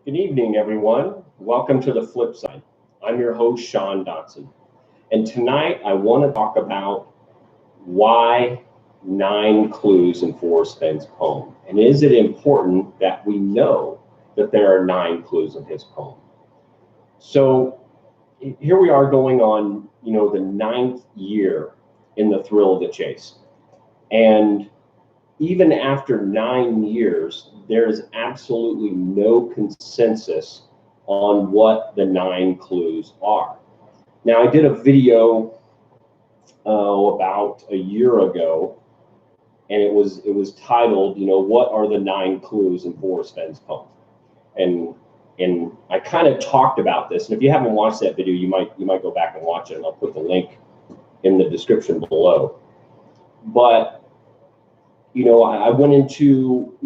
Good evening, everyone. Welcome to the flip side. I'm your host, Sean Dotson. And tonight I want to talk about why 9 clues in Forrest Fenn's poem. And is it important that we know that there are 9 clues in his poem? So here we are going on, the 9th year in the thrill of the chase. And even after 9 years, there is absolutely no consensus on what the 9 clues are. Now, I did a video about a year ago, and it was titled, what are the 9 clues in Forrest Fenn's poem? And I kind of talked about this. And if you haven't watched that video, you might go back and watch it, and I'll put the link in the description below. But I went into,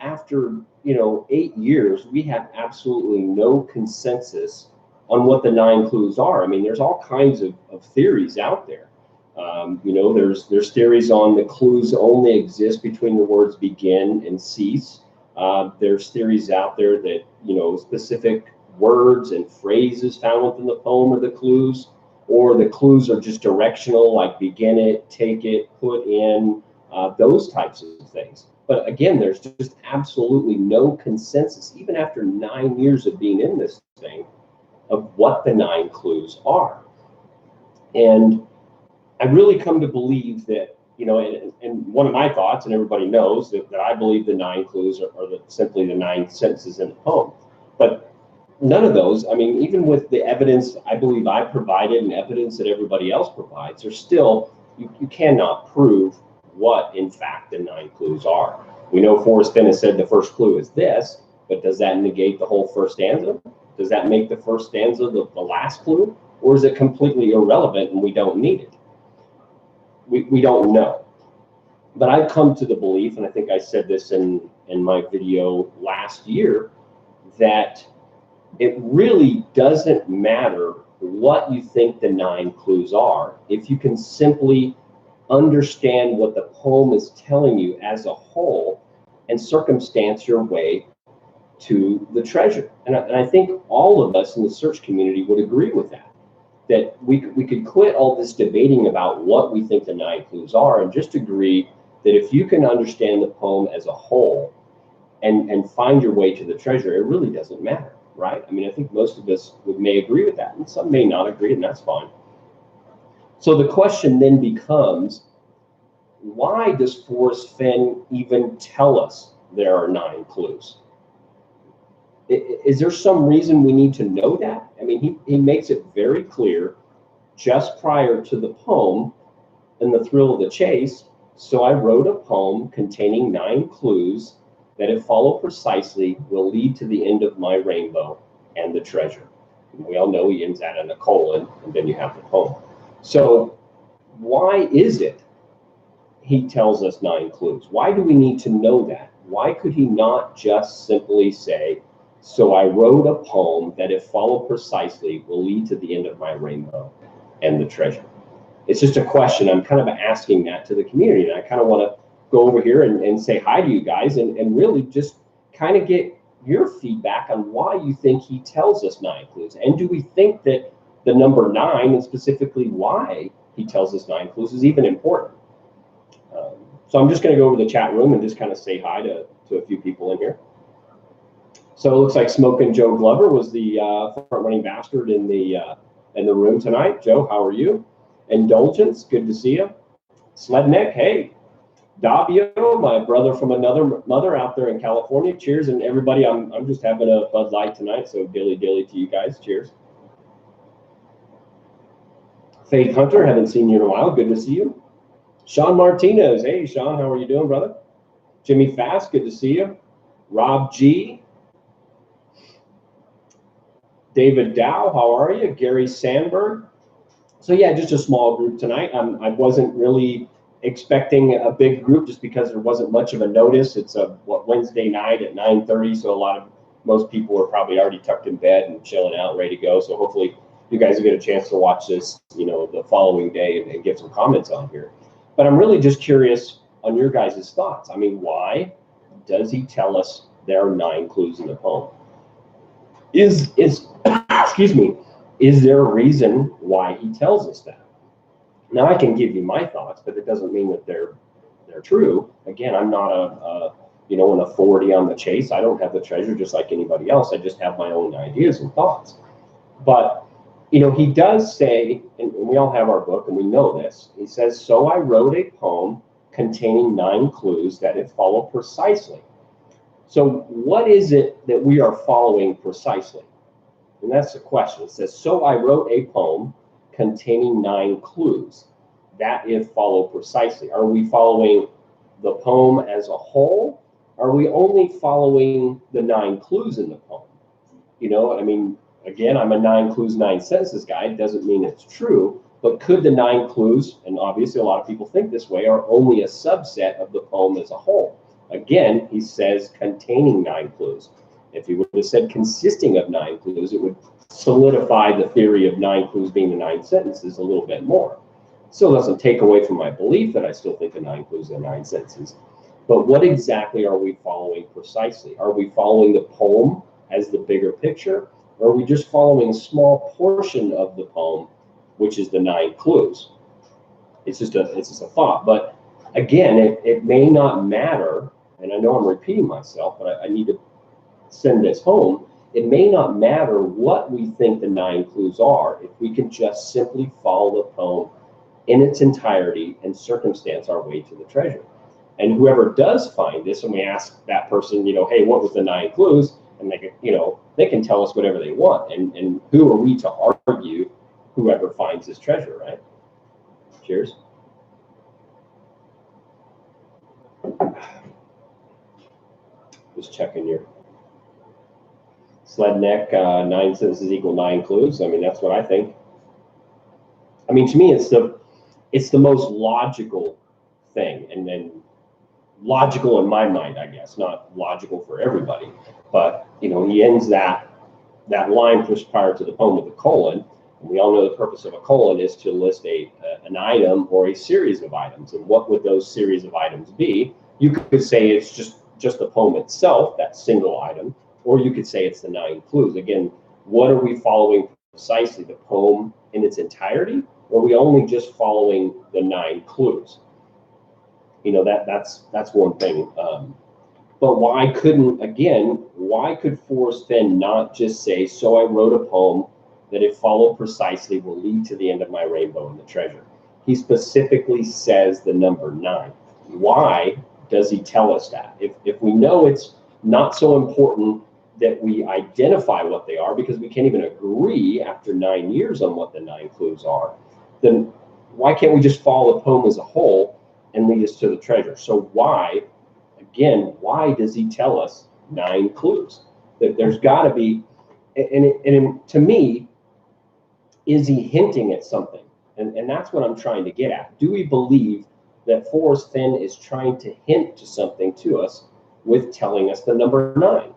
after, 8 years, we have absolutely no consensus on what the 9 clues are. I mean, there's all kinds of theories out there. There's theories on the clues only exist between the words begin and cease. There's theories out there that, specific words and phrases found within the poem are the clues, or the clues are just directional, like begin it, take it, put in, those types of things. But again, there's just absolutely no consensus, even after 9 years of being in this thing, of what the 9 clues are. And I really come to believe that, and one of my thoughts, and everybody knows that I believe the 9 clues are simply the 9 sentences in the poem. But none of those, I mean, even with the evidence I believe I provided and evidence that everybody else provides, there's still, you cannot prove what, in fact, the 9 clues are. We know Forrest Fenn has said the first clue is this, but does that negate the whole first stanza? Does that make the first stanza the last clue? Or is it completely irrelevant and we don't need it? We don't know. But I've come to the belief, and I think I said this in my video last year, that it really doesn't matter what you think the 9 clues are if you can simply understand what the poem is telling you as a whole and circumstance your way to the treasure. And I think all of us in the search community would agree with that we could quit all this debating about what we think the 9 clues are and just agree that if you can understand the poem as a whole and find your way to the treasure, it really doesn't matter, right? I mean, I think most of us may agree with that, and some may not agree, and that's fine. So the question then becomes, why does Forrest Fenn even tell us there are 9 clues? Is there some reason we need to know that? I mean, he makes it very clear just prior to the poem, in the thrill of the chase, so I wrote a poem containing 9 clues that, if followed precisely, will lead to the end of my rainbow and the treasure. And we all know he ends that in a colon, and then you have the poem. So why is it he tells us 9 clues? Why do we need to know that? Why could he not just simply say, so I wrote a poem that, if followed precisely, will lead to the end of my rainbow and the treasure? It's just a question. I'm kind of asking that to the community, and I kind of want to go over here and say hi to you guys and really just kind of get your feedback on why you think he tells us 9 clues. And do we think that the number 9, and specifically why he tells us 9 clues, is even important? So I'm just going to go over the chat room and just kind of say hi to a few people in here. So it looks like Smokin' Joe Glover was the front-running bastard in the room tonight. Joe, how are you? Indulgence, good to see you. Sledneck, hey. Davio, my brother from another mother out there in California. Cheers, and everybody, I'm just having a Bud Light tonight, so dilly to you guys. Cheers. Faith Hunter, haven't seen you in a while. Good to see you. Sean Martinez, hey Sean, how are you doing, brother? Jimmy Fast, good to see you. Rob G. David Dow, how are you? Gary Sandberg. So yeah, just a small group tonight. I wasn't really expecting a big group just because there wasn't much of a notice. It's a Wednesday night at 9:30, so most people are probably already tucked in bed and chilling out, ready to go. So hopefully you guys will get a chance to watch this, the following day and get some comments on here. But I'm really just curious on your guys' thoughts. I mean, why does he tell us there are 9 clues in the poem? Is excuse me, is there a reason why he tells us that? Now I can give you my thoughts, but it doesn't mean that they're true. Again, I'm not an authority on the chase. I don't have the treasure just like anybody else. I just have my own ideas and thoughts. But he does say, and we all have our book and we know this, he says, so I wrote a poem containing 9 clues that it followed precisely. So what is it that we are following precisely? And that's the question. It says, so I wrote a poem containing 9 clues that if followed precisely. Are we following the poem as a whole? Are we only following the 9 clues in the poem? Again, I'm a 9 clues, 9 sentences guy. It doesn't mean it's true, but could the 9 clues, and obviously a lot of people think this way, are only a subset of the poem as a whole? Again, he says containing 9 clues. If he would have said consisting of 9 clues, it would solidify the theory of 9 clues being the 9 sentences a little bit more. Still doesn't take away from my belief that I still think the 9 clues are 9 sentences. But what exactly are we following precisely? Are we following the poem as the bigger picture? Or are we just following a small portion of the poem, which is the 9 clues? It's just a thought. But again, it may not matter, and I know I'm repeating myself, but I need to send this home. It may not matter what we think the 9 clues are if we can just simply follow the poem in its entirety and circumstance our way to the treasure. And whoever does find this, and we ask that person, hey, what was the 9 clues? And they can tell us whatever they want. And who are we to argue whoever finds this treasure, right? Cheers. Just checking your sled neck. 9 sentences equal 9 clues. That's what I think. To me, it's the most logical thing, and then logical in my mind, I guess, not logical for everybody. But he ends that line just prior to the poem with a colon. And we all know the purpose of a colon is to list an item or a series of items. And what would those series of items be? You could say it's just the poem itself, that single item, or you could say it's the 9 clues. Again, what are we following precisely? The poem in its entirety, or are we only just following the 9 clues? That's one thing. But why could Forrest Fenn not just say, so I wrote a poem that if followed precisely will lead to the end of my rainbow and the treasure? He specifically says the number 9. Why does he tell us that? If we know it's not so important that we identify what they are, because we can't even agree after 9 years on what the 9 clues are, then why can't we just follow the poem as a whole and lead us to the treasure? So why does he tell us 9 clues? That there's got to be, and to me, is he hinting at something? And that's what I'm trying to get at. Do we believe that Forrest Fenn is trying to hint to something to us with telling us the number 9?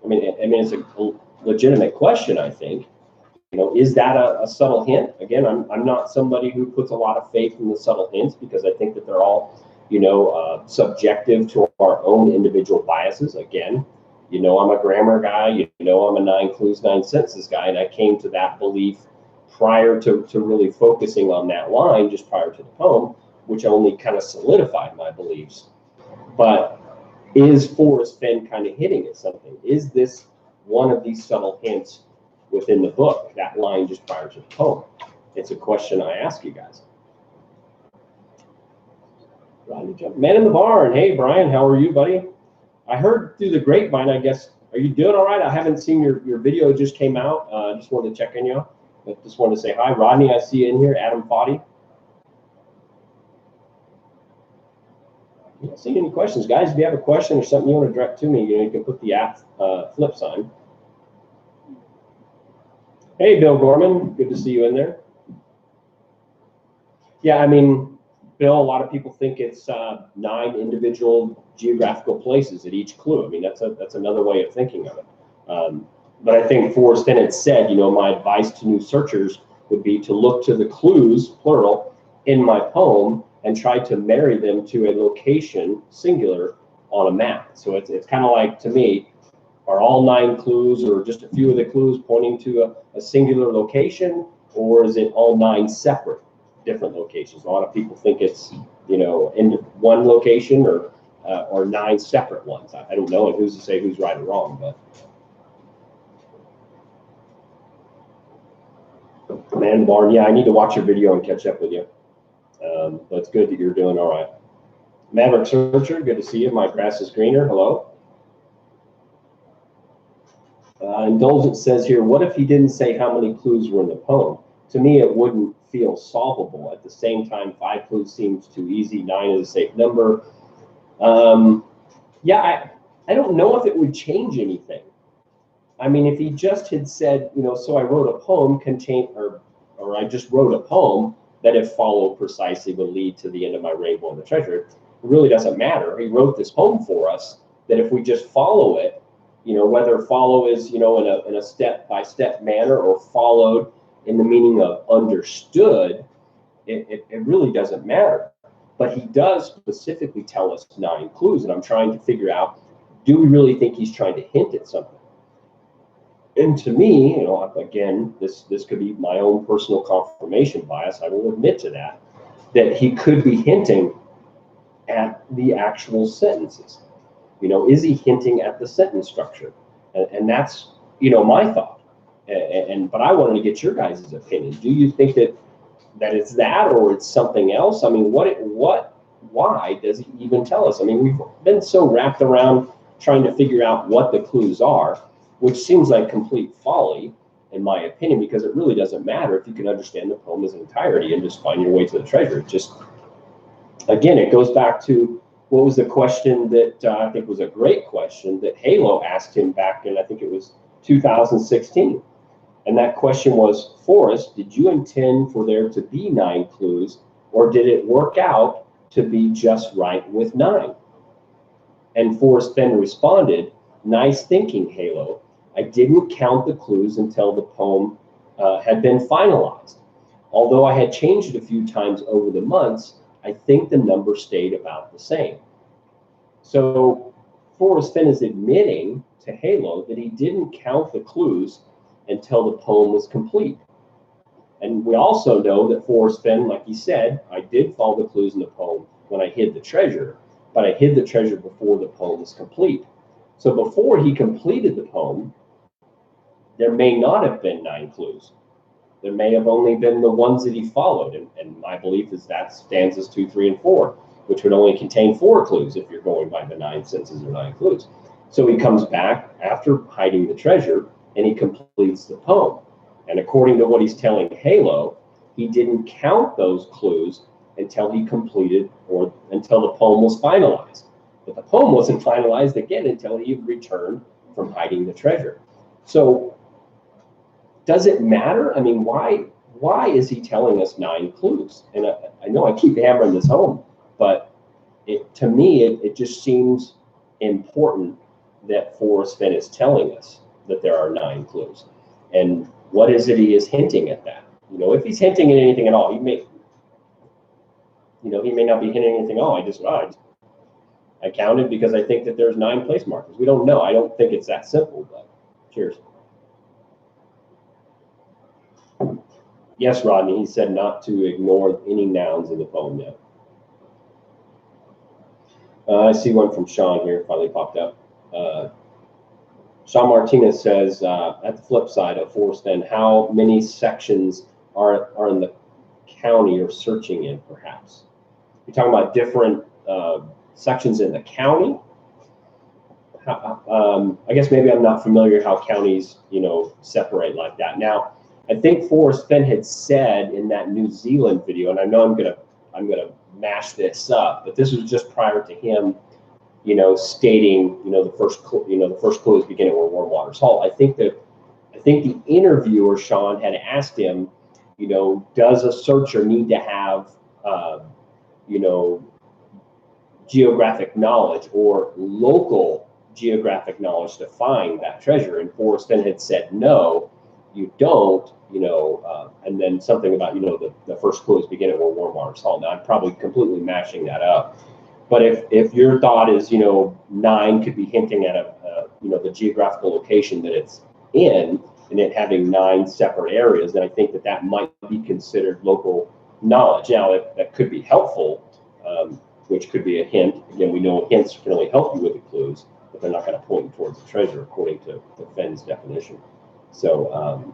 It's a legitimate question, I think. Is that a subtle hint? Again, I'm not somebody who puts a lot of faith in the subtle hints, because I think that they're all, subjective to our own individual biases. Again, I'm a grammar guy, I'm a 9 clues, 9 sentences guy, and I came to that belief prior to really focusing on that line just prior to the poem, which only kind of solidified my beliefs. But is Forrest Fenn kind of hitting at something? Is this one of these subtle hints within the book, that line just prior to the poem? It's a question I ask you guys. Man in the barn. Hey, Brian, how are you, buddy? I heard through the grapevine, I guess. Are you doing all right? I haven't seen your video just came out. Just wanted to check in, you. I just wanted to say hi. Rodney, I see you in here. Adam Foddy. I don't see any questions. Guys, if you have a question or something you want to direct to me, you can put the flip sign. Hey, Bill Gorman. Good to see you in there. Yeah, Bill, a lot of people think it's 9 individual geographical places at each clue. That's another way of thinking of it. But I think Forrest Fenn had said, my advice to new searchers would be to look to the clues, plural, in my poem and try to marry them to a location, singular, on a map. So it's kind of like, to me, are all 9 clues or just a few of the clues pointing to a singular location, or is it all 9 separate different locations? A lot of people think it's, you know, in one location or 9 separate ones. I don't know, and who's to say who's right or wrong, but. Man Barn, yeah, I need to watch your video and catch up with you. But it's good that you're doing all right. Maverick Searcher, good to see you. My grass is greener. Hello. Indulgent says here, what if he didn't say how many clues were in the poem? To me, it wouldn't feel solvable. At the same time, 5 clues seems too easy. 9 is a safe number. Yeah, I don't know if it would change anything. I mean, if he just had said, you know, so I wrote a poem or I just wrote a poem that if followed precisely would lead to the end of my rainbow and the treasure, it really doesn't matter. He wrote this poem for us that if we just follow it, you know, whether follow is, you know, in a step-by-step manner or followed in the meaning of understood, it really doesn't matter. But he does specifically tell us 9 clues, and I'm trying to figure out, do we really think he's trying to hint at something? And to me, you know, again, this could be my own personal confirmation bias. I will admit to that he could be hinting at the actual sentences. You know, is he hinting at the sentence structure? And that's, you know, my thought. But I wanted to get your guys' opinion. Do you think that it's that, or it's something else? I mean, why does he even tell us? I mean, we've been so wrapped around trying to figure out what the clues are, which seems like complete folly, in my opinion, because it really doesn't matter if you can understand the poem as an entirety and just find your way to the treasure. It just, again, it goes back to what was the question that I think was a great question that Halo asked him back in, I think it was 2016. And that question was, Forrest, did you intend for there to be 9 clues, or did it work out to be just right with 9? And Forrest Fenn responded, nice thinking, Halo. I didn't count the clues until the poem had been finalized. Although I had changed it a few times over the months, I think the number stayed about the same. So Forrest Fenn is admitting to Halo that he didn't count the clues until the poem was complete. And we also know that Forrest Fenn, like he said, I did follow the clues in the poem when I hid the treasure, but I hid the treasure before the poem was complete. So before he completed the poem, there may not have been 9 clues. There may have only been the ones that he followed. And my belief is that stanzas 2, 3, and 4, which would only contain 4 clues if you're going by the 9 senses or 9 clues. So he comes back after hiding the treasure and he completes the poem. And according to what he's telling Halo, he didn't count those clues until he completed or until the poem was finalized. But the poem wasn't finalized again until he returned from hiding the treasure. So does it matter? I mean, why is he telling us 9 clues? And I know I keep hammering this home, but to me, it just seems important that Forrest Fenn is telling us that there are 9 clues. And what is it he is hinting at that? You know, if he's hinting at anything at all, he may not be hinting at anything at all. I counted because I think that there's 9 place markers. We don't know. I don't think it's that simple, but cheers. Yes, Rodney, he said not to ignore any nouns in the poem yet. I see one from Sean here, finally popped up. Sean Martinez says, at the flip side of Forrest Fenn, how many sections are in the county you're searching in, perhaps? You're talking about different sections in the county? I guess maybe I'm not familiar how counties, separate like that. Now, I think Forrest Fenn had said in that New Zealand video, and I know I'm gonna mash this up, but this was just prior to him, stating, the first clue is beginning where warm waters halt. I think the interviewer, Sean, had asked him, does a searcher need to have, geographic knowledge or local geographic knowledge to find that treasure? And Forrest Fenn had said, no, you don't, and then something about, the first clue is beginning where warm waters halt. Now, I'm probably completely mashing that up. But if your thought is, 9 could be hinting at the geographical location that it's in, and it having 9 separate areas, then I think that that might be considered local knowledge. Now, that could be helpful, which could be a hint. Again, we know hints can only help you with the clues, but they're not going to point you towards the treasure, according to Fenn's definition. So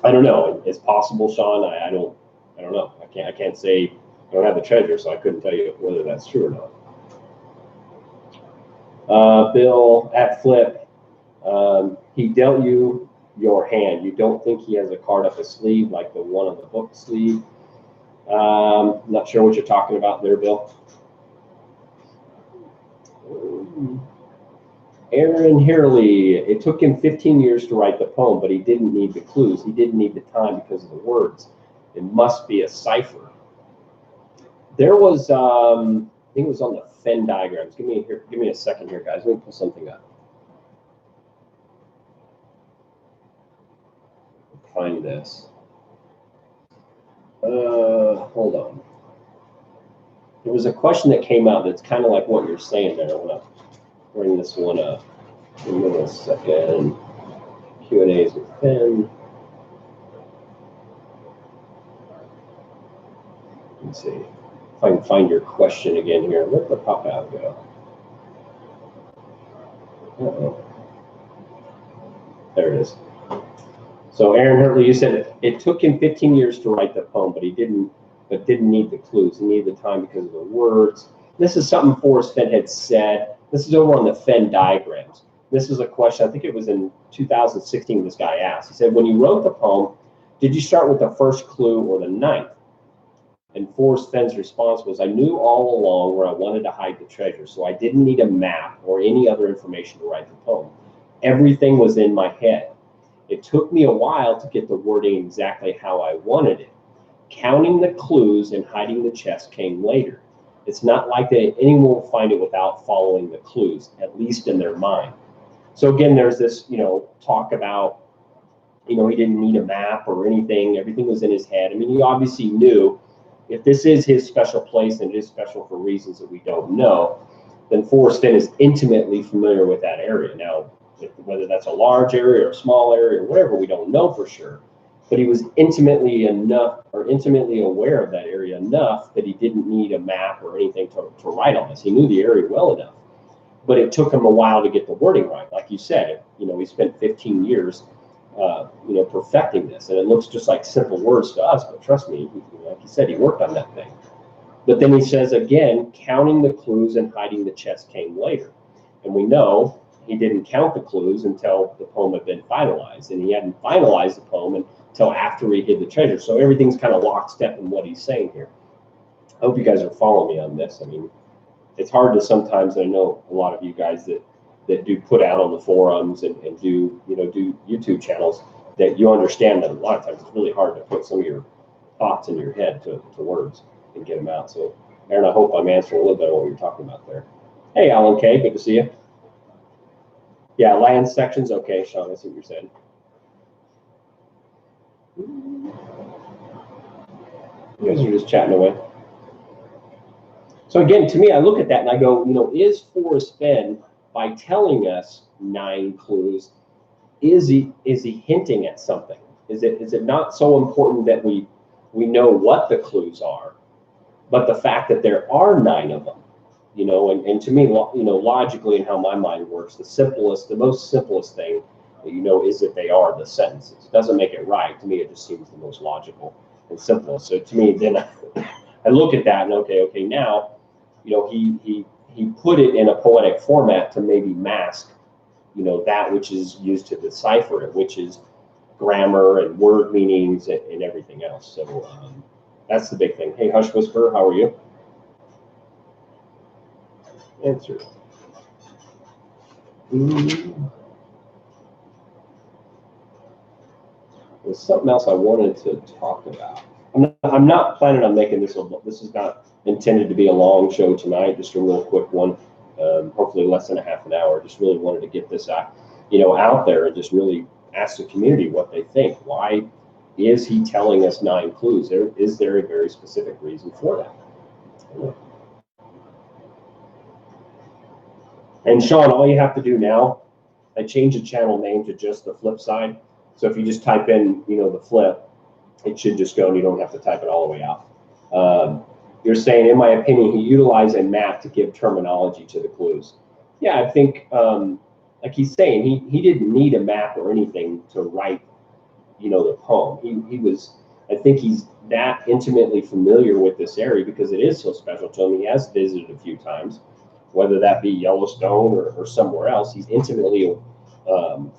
I don't know. It's possible, Sean. I don't know. I can't say. I don't have the treasure, so I couldn't tell you whether that's true or not. Bill at Flip, he dealt you your hand. You don't think he has a card up his sleeve like the one on the book sleeve? Not sure what you're talking about there, Bill. Aaron Hurley, it took him 15 years to write the poem, but he didn't need the clues. He didn't need the time because of the words. It must be a cipher. There was, I think it was on the Fenn diagrams. Give me a second here, guys. Let me pull something up. Find this. Hold on. There was a question that came out that's kind of like what you're saying there. I want to bring this one up. Give me a second. Q&As with Fenn. Let's see if I can find your question again here. Where'd the pop-out go? Uh-oh. There it is. So Aaron Hurley, you said it took him 15 years to write the poem, but didn't need the clues. He needed the time because of the words. This is something Forrest Fenn had said. This is over on the Fenn diagrams. This is a question, I think it was in 2016 this guy asked. He said, when you wrote the poem, did you start with the first clue or the ninth? And Forrest Fenn's response was, I knew all along where I wanted to hide the treasure, so I didn't need a map or any other information to write the poem. Everything was in my head. It took me a while to get the wording exactly how I wanted it. Counting the clues and hiding the chest came later. It's not like that anyone will find it without following the clues, at least in their mind. So again, there's this, talk about, he didn't need a map or anything. Everything was in his head. I mean, he obviously knew if this is his special place and it is special for reasons that we don't know, then Forrest Fenn is intimately familiar with that area. Now, whether that's a large area or a small area or whatever, we don't know for sure. But he was intimately aware of that area enough that he didn't need a map or anything to write on this. He knew the area well enough. But it took him a while to get the wording right. Like you said, he spent 15 years, perfecting this. And it looks just like simple words to us, but trust me, like he said, he worked on that thing. But then he says again, counting the clues and hiding the chest came later. And we know he didn't count the clues until the poem had been finalized. And he hadn't finalized the poem until after he hid the treasure. So everything's kind of lockstep in what he's saying here. I hope you guys are following me on this. I mean, it's hard to sometimes, I know a lot of you guys that do put out on the forums and do YouTube channels, that you understand that a lot of times it's really hard to put some of your thoughts in your head to words and get them out. So Aaron, I hope I'm answering a little bit of what you're talking about there. Hey, Alan K, good to see you. Yeah, land sections. Okay, Sean, I see what you're saying. You guys are just chatting away. So again, to me, I look at that and I go, is Forrest Fenn, by telling us 9 clues, is he hinting at something? Is it not so important that we know what the clues are, but the fact that there are 9 of them? And to me, logically and how my mind works, the most simplest thing that is that they are the sentences. It doesn't make it right. To me, it just seems the most logical and simple. So to me, then I look at that and okay, now, he put it in a poetic format to maybe mask, that which is used to decipher it, which is grammar and word meanings and everything else. So that's the big thing. Hey, Hush Whisperer, how are you? Answer. There's something else I wanted to talk about. I'm not planning on making this this is not intended to be a long show tonight, just a real quick one, hopefully less than a half an hour. Just really wanted to get this out there and just really ask the community what they think. Why is he telling us 9 clues? Is there a very specific reason for that? And Sean, all you have to do now, I changed the channel name to just the flip side. So if you just type in, the flip, it should just go and you don't have to type it all the way out. You're saying, in my opinion, he utilized a map to give terminology to the clues. Yeah, I think, like he's saying, he didn't need a map or anything to write, the poem. He was, I think he's that intimately familiar with this area because it is so special to him. He has visited a few times, whether that be Yellowstone or somewhere else. He's intimately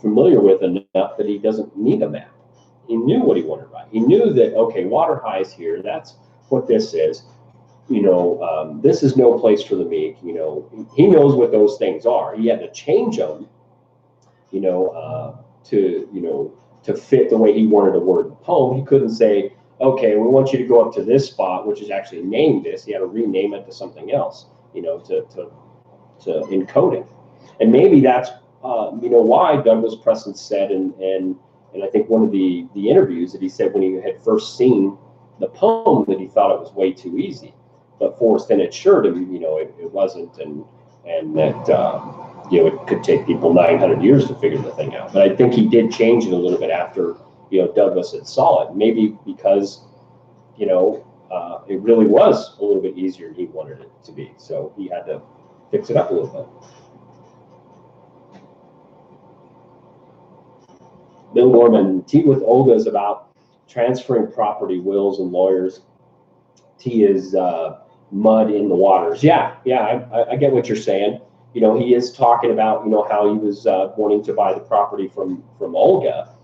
familiar with enough that he doesn't need a map. He knew what he wanted to write. He knew that, okay, water high is here. That's what this is. This is no place for the meek. He knows what those things are. He had to change them, to fit the way he wanted to word the poem. He couldn't say, okay, we want you to go up to this spot, which is actually named this. He had to rename it to something else, to encode it. And maybe that's, why Douglas Preston said, and I think one of the interviews that he said when he had first seen the poem that he thought it was way too easy. But Forrest Fenn assured him, it wasn't, and that, it could take people 900 years to figure the thing out. But I think he did change it a little bit after, Douglas had saw it. Maybe because, it really was a little bit easier than he wanted it to be. So he had to fix it up a little bit. Bill Gorman, Tea with Olga is about transferring property, wills, and lawyers. Tea is mud in the waters. Yeah, I get what you're saying. He is talking about, how he was wanting to buy the property from Olga,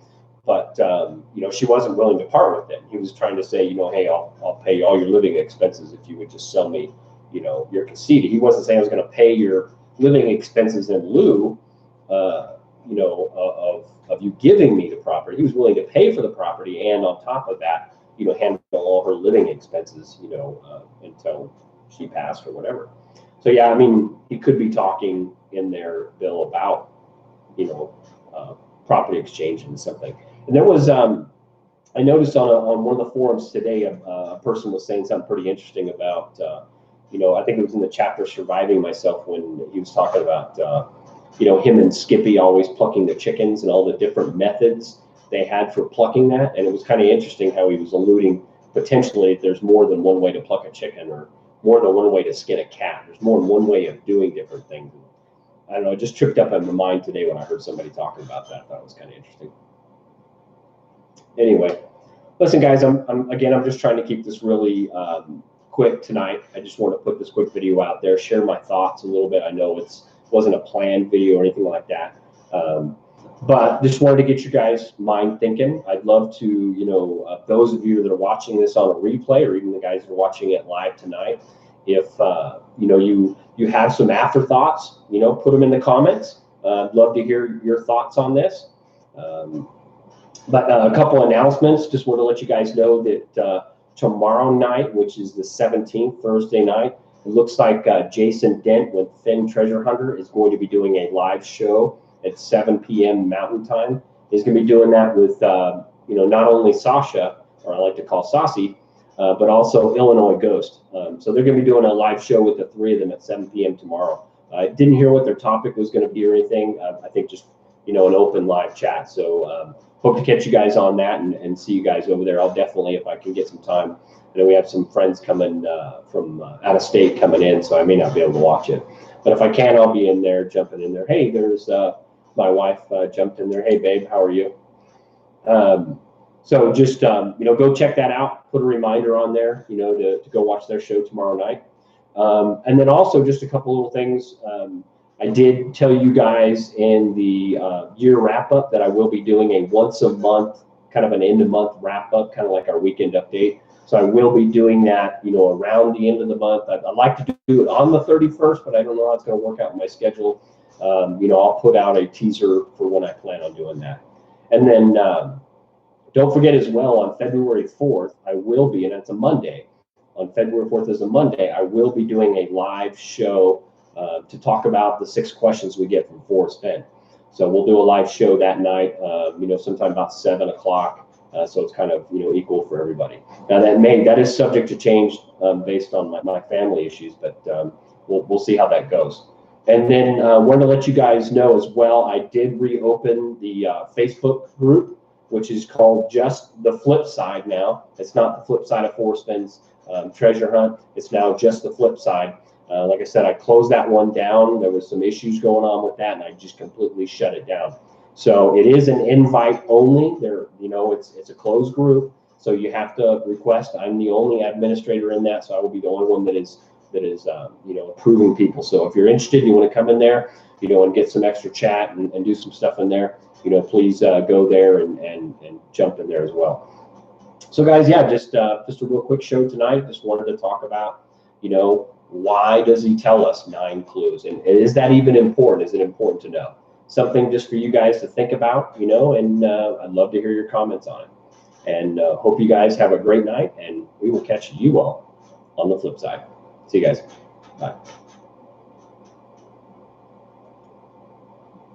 but, she wasn't willing to part with it. He was trying to say, hey, I'll pay all your living expenses if you would just sell me, your casita. He wasn't saying I was going to pay your living expenses in lieu, of you giving me the property. He was willing to pay for the property, and on top of that, handle all her living expenses, until she passed or whatever. So yeah, I mean, he could be talking in there, Bill, about, property exchange and something. And there was, I noticed on one of the forums today, a person was saying something pretty interesting about, I think it was in the chapter Surviving Myself, when he was talking about, him and Skippy always plucking the chickens and all the different methods they had for plucking that. And it was kind of interesting how he was alluding potentially there's more than one way to pluck a chicken, or more than one way to skin a cat. There's more than one way of doing different things. I don't know, it just tripped up in my mind today when I heard somebody talking about that. I thought it was kind of interesting. Anyway, listen, guys, I'm just trying to keep this really quick tonight. I just want to put this quick video out there, share my thoughts a little bit. I know it wasn't a planned video or anything like that. But just wanted to get you guys' mind thinking. I'd love to, those of you that are watching this on a replay, or even the guys that are watching it live tonight, if, you have some afterthoughts, put them in the comments. I'd love to hear your thoughts on this. But a couple announcements. Just want to let you guys know that tomorrow night, which is the 17th, Thursday night, it looks like Jason Dent with Fenn Treasure Hunter is going to be doing a live show at 7 p.m. Mountain Time. He's going to be doing that with, not only Sasha, or I like to call Saucy, but also Illinois Ghost. So they're going to be doing a live show with the three of them at 7 p.m. tomorrow. I didn't hear what their topic was going to be or anything. I think just, an open live chat. So hope to catch you guys on that and see you guys over there. I'll definitely, if I can get some time. I know we have some friends coming from out of state coming in, so I may not be able to watch it. But if I can, I'll be in there, jumping in there. Hey, there's my wife jumped in there. Hey, babe, how are you? So just, go check that out. Put a reminder on there, to go watch their show tomorrow night. And then also just a couple little things. I did tell you guys in the year wrap-up that I will be doing a once-a-month, kind of an end-of-month wrap-up, kind of like our weekend update. So I will be doing that, around the end of the month. I'd like to do it on the 31st, but I don't know how it's going to work out in my schedule. I'll put out a teaser for when I plan on doing that. And then don't forget as well, on February 4th, I will be, and that's a Monday. On February 4th is a Monday, I will be doing a live show to talk about the 6 questions we get from Forrest Fenn. So we'll do a live show that night, sometime about 7 o'clock. So it's kind of, equal for everybody. Now that is subject to change based on my family issues, but we'll see how that goes. And then wanted to let you guys know as well, I did reopen the Facebook group, which is called just the Flip Side now. It's not the flip side of Forrest Fenn's treasure hunt. It's now just the flip side. Like I said, I closed that one down. There was some issues going on with that, and I just completely shut it down. So it is an invite only. There, you know, it's a closed group, so you have to request. I'm the only administrator in that, so I will be the only one that is you know, approving people. So if you're interested, you want to come in there, you know, and get some extra chat and do some stuff in there, you know, please go there and jump in there as well. So guys, yeah, just a real quick show tonight. Just wanted to talk about, you know, why does he tell us 9 clues, and is that even important? Is it important to know? Something just for you guys to think about, you know, and I'd love to hear your comments on it. And hope you guys have a great night, and we will catch you all on the flip side. See you guys. Bye.